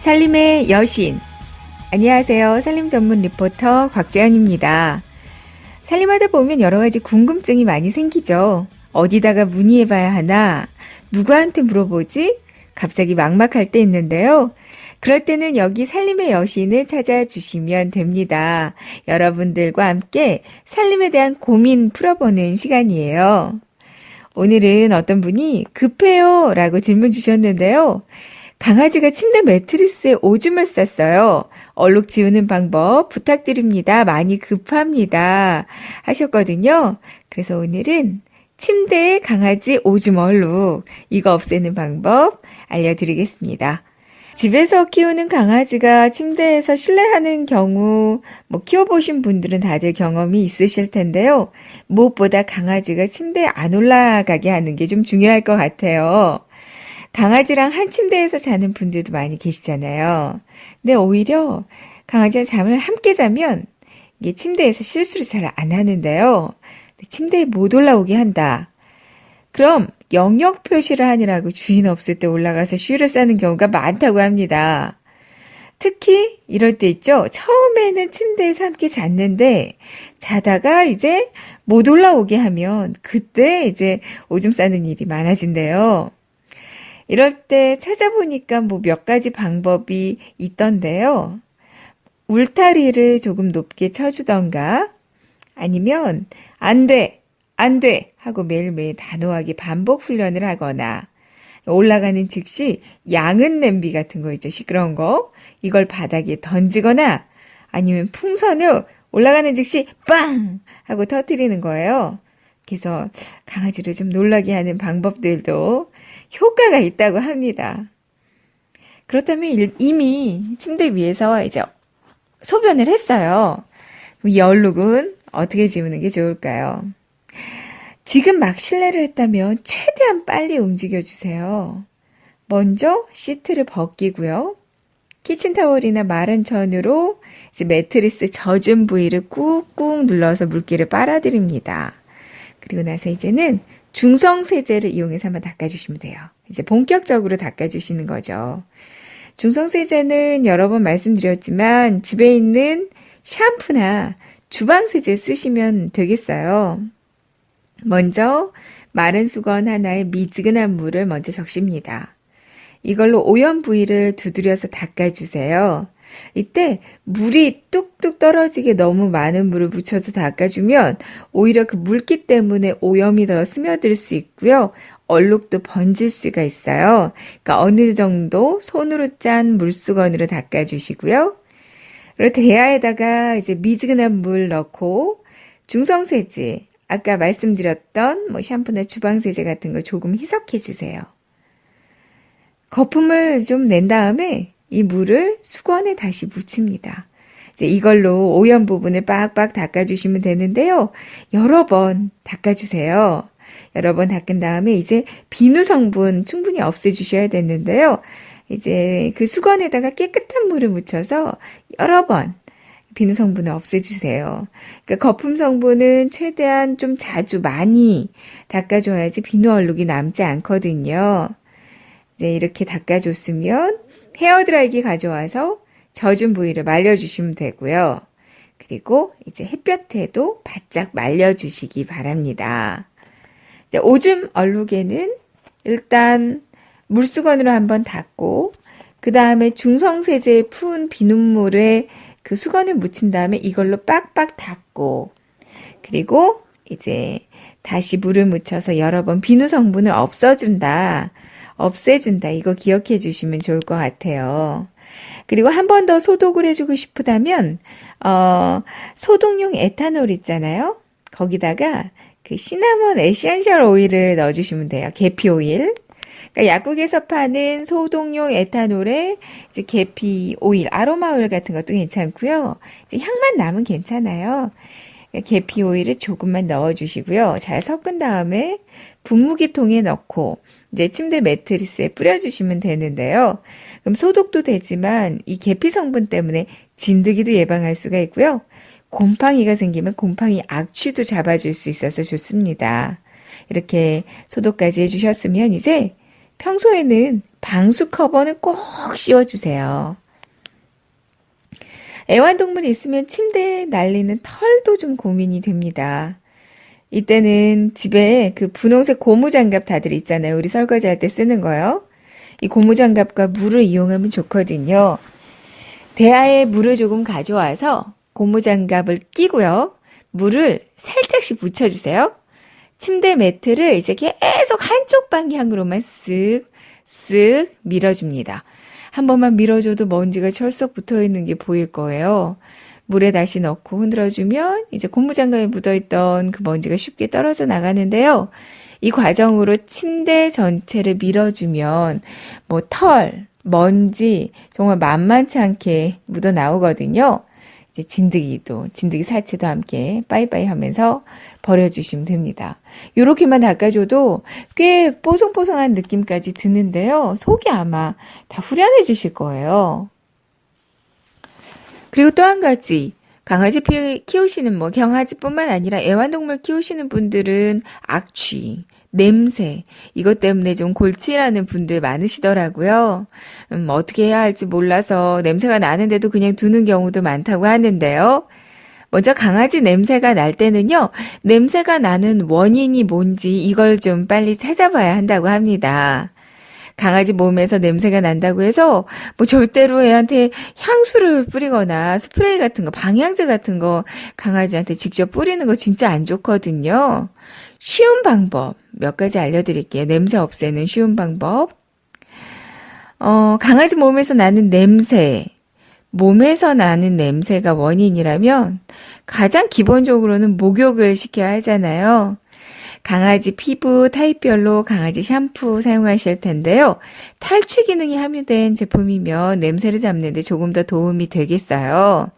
살림의 여신. 안녕하세요. 살림 전문 리포터 곽재현입니다. 살림하다 보면 여러 가지 궁금증이 많이 생기죠. 어디다가 문의해봐야 하나? 누구한테 물어보지? 갑자기 막막할 때 있는데요. 그럴 때는 여기 살림의 여신을 찾아주시면 됩니다. 여러분들과 함께 살림에 대한 고민 풀어보는 시간이에요. 오늘은 어떤 분이 급해요 라고 질문 주셨는데요. 강아지가 침대 매트리스에 오줌을 쌌어요. 얼룩 지우는 방법 부탁드립니다. 많이 급합니다. 하셨거든요. 그래서 오늘은 침대에 강아지 오줌 얼룩 이거 없애는 방법 알려드리겠습니다. 집에서 키우는 강아지가 침대에서 실내하는 경우 키워보신 분들은 다들 경험이 있으실 텐데요. 무엇보다 강아지가 침대에 안 올라가게 하는 게 좀 중요할 것 같아요. 강아지랑 한 침대에서 자는 분들도 많이 계시잖아요. 근데 오히려 강아지와 잠을 함께 자면 이게 침대에서 실수를 잘 안 하는데요. 침대에 못 올라오게 한다. 그럼 영역 표시를 하느라고 주인 없을 때 올라가서 쉬를 싸는 경우가 많다고 합니다. 특히 이럴 때 있죠. 처음에는 침대에서 함께 잤는데 자다가 이제 못 올라오게 하면 그때 이제 오줌 싸는 일이 많아진대요. 이럴 때 찾아보니까 몇 가지 방법이 있던데요. 울타리를 조금 높게 쳐주던가 아니면 안 돼, 안 돼 하고 매일매일 단호하게 반복 훈련을 하거나 올라가는 즉시 양은 냄비 같은 거 있죠. 시끄러운 거. 이걸 바닥에 던지거나 아니면 풍선을 올라가는 즉시 빵 하고 터뜨리는 거예요. 그래서 강아지를 좀 놀라게 하는 방법들도 효과가 있다고 합니다. 그렇다면 이미 침대 위에서 이제 소변을 했어요. 이 얼룩은 어떻게 지우는 게 좋을까요? 지금 막 실내를 했다면 최대한 빨리 움직여주세요. 먼저 시트를 벗기고요. 키친타월이나 마른 천으로 이제 매트리스 젖은 부위를 꾹꾹 눌러서 물기를 빨아들입니다. 그리고 나서 이제는 중성세제를 이용해서 한번 닦아주시면 돼요. 이제 본격적으로 닦아주시는 거죠. 중성세제는 여러 번 말씀드렸지만 집에 있는 샴푸나 주방세제 쓰시면 되겠어요. 먼저 마른 수건 하나에 미지근한 물을 먼저 적십니다. 이걸로 오염 부위를 두드려서 닦아주세요. 이때 물이 뚝뚝 떨어지게 너무 많은 물을 묻혀서 닦아주면 오히려 그 물기 때문에 오염이 더 스며들 수 있고요. 얼룩도 번질 수가 있어요. 그러니까 어느 정도 손으로 짠 물수건으로 닦아주시고요. 그리고 대야에다가 이제 미지근한 물 넣고 중성세제, 아까 말씀드렸던 샴푸나 주방세제 같은 거 조금 희석해 주세요. 거품을 좀 낸 다음에 이 물을 수건에 다시 묻힙니다. 이제 이걸로 오염 부분을 빡빡 닦아주시면 되는데요. 여러 번 닦아주세요. 여러 번 닦은 다음에 이제 비누 성분 충분히 없애주셔야 되는데요. 이제 그 수건에다가 깨끗한 물을 묻혀서 여러 번 비누 성분을 없애주세요. 그러니까 거품 성분은 최대한 좀 자주 많이 닦아줘야지 비누 얼룩이 남지 않거든요. 이제 이렇게 닦아줬으면 헤어드라이기 가져와서 젖은 부위를 말려주시면 되고요. 그리고 이제 햇볕에도 바짝 말려주시기 바랍니다. 이제 오줌 얼룩에는 일단 물수건으로 한번 닦고 그 다음에 중성세제에 푼 비눗물에 그 수건을 묻힌 다음에 이걸로 빡빡 닦고 그리고 이제 다시 물을 묻혀서 여러 번 비누 성분을 없애준다. 이거 기억해 주시면 좋을 것 같아요. 그리고 한 번 더 소독을 해주고 싶다면 소독용 에탄올 있잖아요. 거기다가 그 시나몬 에센셜 오일을 넣어주시면 돼요. 계피 오일. 그러니까 약국에서 파는 소독용 에탄올에 이제 계피 오일, 아로마 오일 같은 것도 괜찮고요. 이제 향만 나면 괜찮아요. 계피 오일을 조금만 넣어주시고요. 잘 섞은 다음에 분무기통에 넣고 이제 침대 매트리스에 뿌려주시면 되는데요. 그럼 소독도 되지만 이 계피 성분 때문에 진드기도 예방할 수가 있고요. 곰팡이가 생기면 곰팡이 악취도 잡아줄 수 있어서 좋습니다. 이렇게 소독까지 해주셨으면 이제 평소에는 방수 커버는 꼭 씌워주세요. 애완동물이 있으면 침대에 날리는 털도 좀 고민이 됩니다. 이때는 집에 그 분홍색 고무장갑 다들 있잖아요. 우리 설거지할 때 쓰는 거요. 이 고무장갑과 물을 이용하면 좋거든요. 대야에 물을 조금 가져와서 고무장갑을 끼고요. 물을 살짝씩 묻혀주세요. 침대 매트를 이제 계속 한쪽 방향으로만 쓱쓱 밀어줍니다. 한 번만 밀어줘도 먼지가 철썩 붙어 있는 게 보일 거예요. 물에 다시 넣고 흔들어주면 이제 고무장갑에 묻어있던 그 먼지가 쉽게 떨어져 나가는데요. 이 과정으로 침대 전체를 밀어주면 뭐 털, 먼지 정말 만만치 않게 묻어 나오거든요. 이제 진드기 사체도 함께 빠이빠이 하면서 버려주시면 됩니다. 요렇게만 닦아줘도 꽤 뽀송뽀송한 느낌까지 드는데요. 속이 아마 다 후련해지실 거예요. 그리고 또 한 가지, 강아지 키우시는 경아지뿐만 아니라 애완동물 키우시는 분들은 악취, 냄새, 이것 때문에 좀 골치라는 분들 많으시더라고요. 어떻게 해야 할지 몰라서 냄새가 나는데도 그냥 두는 경우도 많다고 하는데요. 먼저 강아지 냄새가 날 때는요, 냄새가 나는 원인이 뭔지 이걸 좀 빨리 찾아봐야 한다고 합니다. 강아지 몸에서 냄새가 난다고 해서 절대로 애한테 향수를 뿌리거나 스프레이 같은 거, 방향제 같은 거 강아지한테 직접 뿌리는 거 진짜 안 좋거든요. 쉬운 방법 몇 가지 알려드릴게요. 냄새 없애는 쉬운 방법. 강아지 몸에서 나는 냄새가 원인이라면 가장 기본적으로는 목욕을 시켜야 하잖아요. 강아지 피부 타입별로 강아지 샴푸 사용하실 텐데요. 탈취 기능이 함유된 제품이면 냄새를 잡는 데 조금 더 도움이 되겠어요.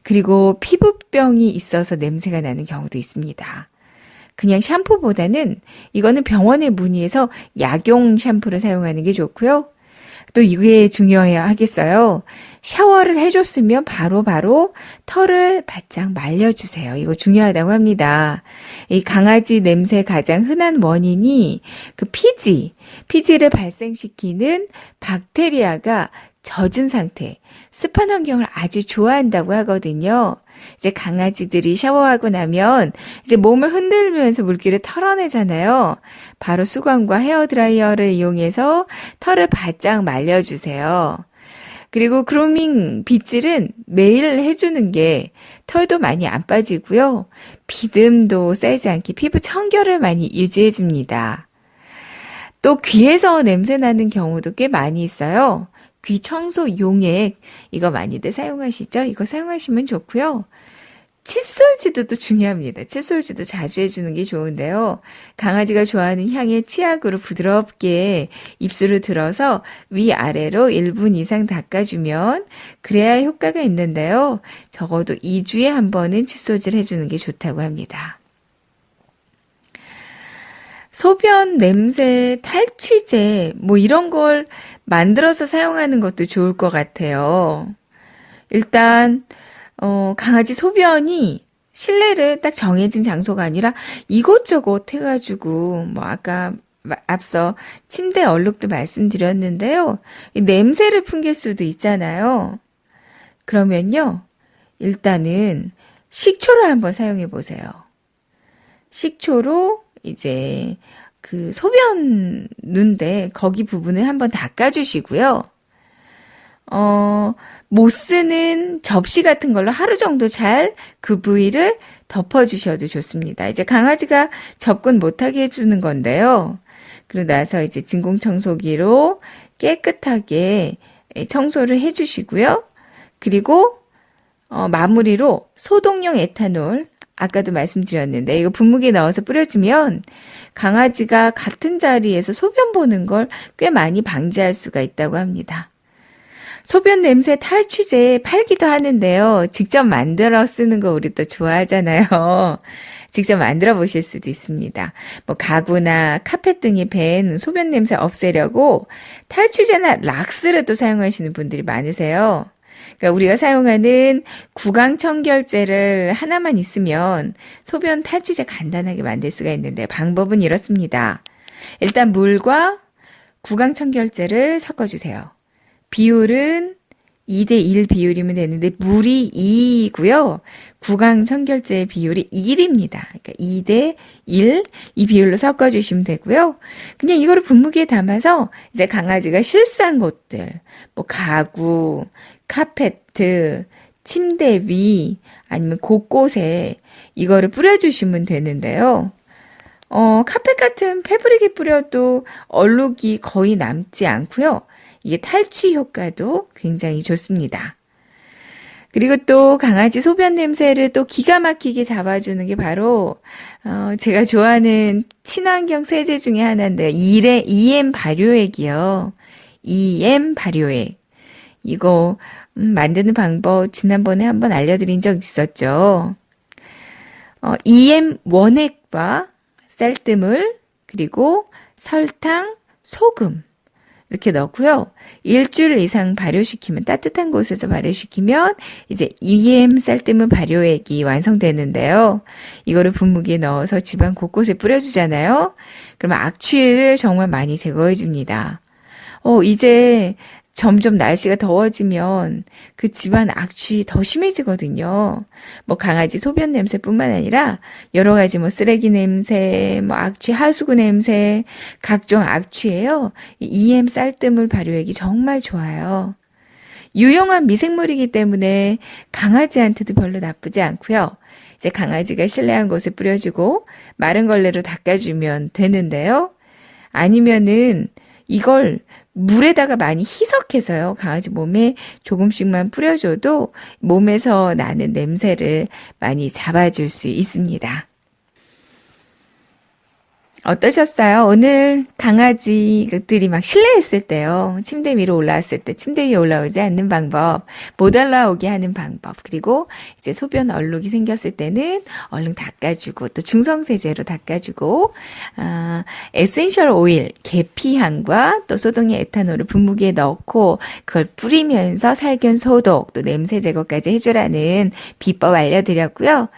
그리고 피부병이 있어서 냄새가 나는 경우도 있습니다. 그냥 샴푸보다는 이거는 병원에 문의해서 약용 샴푸를 사용하는 게 좋고요. 또 이게 중요해야 하겠어요. 샤워를 해줬으면 바로 털을 바짝 말려주세요. 이거 중요하다고 합니다. 이 강아지 냄새 가장 흔한 원인이 그 피지를 발생시키는 박테리아가 젖은 상태, 습한 환경을 아주 좋아한다고 하거든요. 이제 강아지들이 샤워하고 나면 이제 몸을 흔들면서 물기를 털어내잖아요. 바로 수건과 헤어드라이어를 이용해서 털을 바짝 말려주세요. 그리고 그루밍 빗질은 매일 해주는 게 털도 많이 안 빠지고요. 비듬도 쌓이지 않게 피부 청결을 많이 유지해줍니다. 또 귀에서 냄새 나는 경우도 꽤 많이 있어요. 귀 청소 용액, 이거 많이들 사용하시죠? 이거 사용하시면 좋고요. 칫솔질도 또 중요합니다. 칫솔질도 자주 해주는 게 좋은데요. 강아지가 좋아하는 향의 치약으로 부드럽게 입술을 들어서 위아래로 1분 이상 닦아주면 그래야 효과가 있는데요. 적어도 2주에 한 번은 칫솔질 해주는 게 좋다고 합니다. 소변 냄새 탈취제 이런 걸 만들어서 사용하는 것도 좋을 것 같아요. 일단 강아지 소변이 실내를 딱 정해진 장소가 아니라 이곳저곳 해가지고 아까 앞서 침대 얼룩도 말씀드렸는데요. 이 냄새를 풍길 수도 있잖아요. 그러면요, 일단은 식초를 한번 사용해 보세요. 식초로 이제 그 소변 눈대 거기 부분을 한번 닦아주시고요. 못 쓰는 접시 같은 걸로 하루 정도 잘 그 부위를 덮어주셔도 좋습니다. 이제 강아지가 접근 못하게 해주는 건데요. 그러고 나서 이제 진공청소기로 깨끗하게 청소를 해주시고요. 그리고 마무리로 소독용 에탄올, 아까도 말씀드렸는데 이거 분무기에 넣어서 뿌려주면 강아지가 같은 자리에서 소변 보는 걸 꽤 많이 방지할 수가 있다고 합니다. 소변 냄새 탈취제 팔기도 하는데요. 직접 만들어 쓰는 거 우리 또 좋아하잖아요. 직접 만들어 보실 수도 있습니다. 가구나 카펫 등에 밴 소변 냄새 없애려고 탈취제나 락스를 또 사용하시는 분들이 많으세요. 그러니까 우리가 사용하는 구강청결제를 하나만 있으면 소변 탈취제 간단하게 만들 수가 있는데 방법은 이렇습니다. 일단 물과 구강청결제를 섞어주세요. 비율은 2대1 비율이면 되는데 물이 2이고요. 구강청결제의 비율이 1입니다. 그러니까 2대1 이 비율로 섞어주시면 되고요. 그냥 이거를 분무기에 담아서 이제 강아지가 실수한 곳들, 뭐 가구, 카페트, 침대 위 아니면 곳곳에 이거를 뿌려주시면 되는데요. 카펫 같은 패브릭에 뿌려도 얼룩이 거의 남지 않고요. 이게 탈취 효과도 굉장히 좋습니다. 그리고 또 강아지 소변 냄새를 또 기가 막히게 잡아주는 게 바로 제가 좋아하는 친환경 세제 중에 하나인데요. EM 발효액이요. EM 발효액. 이거 만드는 방법 지난번에 한번 알려드린 적 있었죠. EM 원액과 쌀뜨물 그리고 설탕, 소금 이렇게 넣고요. 일주일 이상 발효시키면 따뜻한 곳에서 발효시키면 이제 EM 쌀뜨물 발효액이 완성되는데요. 이거를 분무기에 넣어서 집안 곳곳에 뿌려주잖아요. 그러면 악취를 정말 많이 제거해 줍니다. 이제 점점 날씨가 더워지면 그 집안 악취 더 심해지거든요. 뭐 강아지 소변 냄새뿐만 아니라 여러 가지 뭐 쓰레기 냄새, 뭐 악취, 하수구 냄새, 각종 악취예요. 이 EM 쌀뜨물 발효액이 정말 좋아요. 유용한 미생물이기 때문에 강아지한테도 별로 나쁘지 않고요. 이제 강아지가 실내한 곳에 뿌려주고 마른 걸레로 닦아주면 되는데요. 아니면은 이걸 물에다가 많이 희석해서요. 강아지 몸에 조금씩만 뿌려줘도 몸에서 나는 냄새를 많이 잡아줄 수 있습니다. 어떠셨어요? 오늘 강아지들이 막 실내했을 때요. 침대 위로 올라왔을 때 침대 위에 올라오지 않는 방법, 못 올라오게 하는 방법, 그리고 이제 소변 얼룩이 생겼을 때는 얼른 닦아주고 또 중성세제로 닦아주고 에센셜 오일, 계피향과 또 소독약 에탄올을 분무기에 넣고 그걸 뿌리면서 살균 소독, 또 냄새 제거까지 해주라는 비법 알려드렸고요.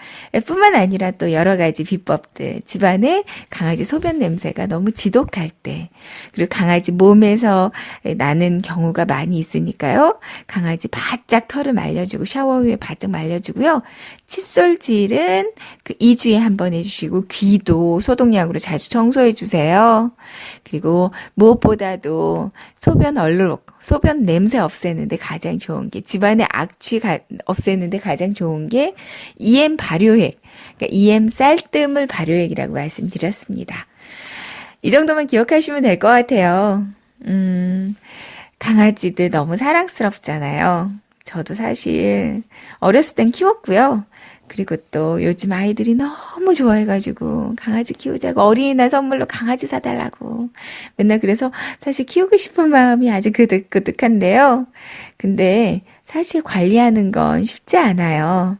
뿐만 아니라 또 여러 가지 비법들, 집안에 강아지 소변 냄새가 너무 지독할 때, 그리고 강아지 몸에서 나는 경우가 많이 있으니까요. 강아지 바짝 털을 말려주고 샤워 후에 바짝 말려주고요. 칫솔질은 그 2주에 한 번 해주시고 귀도 소독약으로 자주 청소해 주세요. 그리고 무엇보다도 소변 얼룩, 소변 냄새 없애는데 가장 좋은 게, 집안의 악취 없애는데 가장 좋은 게 EM 발효액, 그러니까 EM 쌀뜨물 발효액이라고 말씀드렸습니다. 이 정도만 기억하시면 될 것 같아요. 강아지들 너무 사랑스럽잖아요. 저도 사실 어렸을 땐 키웠고요. 그리고 또 요즘 아이들이 너무 좋아해가지고 강아지 키우자고 어린이날 선물로 강아지 사달라고 맨날, 그래서 사실 키우고 싶은 마음이 아주 그득그득한데요. 근데 사실 관리하는 건 쉽지 않아요.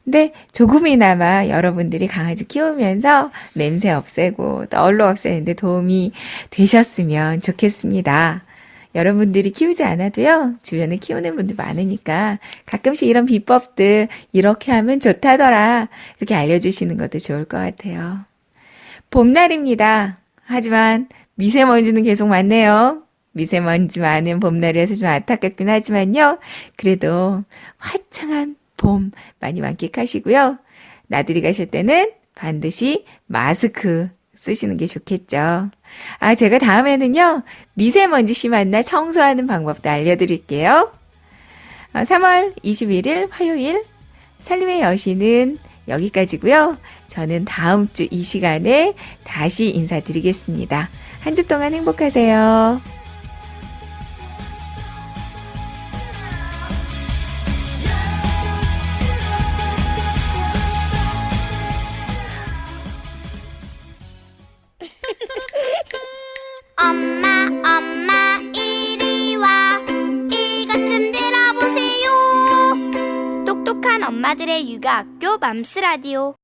근데 조금이나마 여러분들이 강아지 키우면서 냄새 없애고 또 얼룩 없애는데 도움이 되셨으면 좋겠습니다. 여러분들이 키우지 않아도요, 주변에 키우는 분들 많으니까 가끔씩 이런 비법들 이렇게 하면 좋다더라 이렇게 알려주시는 것도 좋을 것 같아요. 봄날입니다. 하지만 미세먼지는 계속 많네요. 미세먼지 많은 봄날이라서 좀 안타깝긴 하지만요. 그래도 화창한 봄 많이 만끽하시고요. 나들이 가실 때는 반드시 마스크 쓰시는 게 좋겠죠. 제가 다음에는요, 미세먼지 심한 날 청소하는 방법도 알려드릴게요. 3월 21일 화요일 살림의 여신은 여기까지고요. 저는 다음 주 이 시간에 다시 인사드리겠습니다. 한 주 동안 행복하세요. 엄마, 이리 와. 이것 좀 들어보세요. 똑똑한 엄마들의 육아학교 맘스라디오.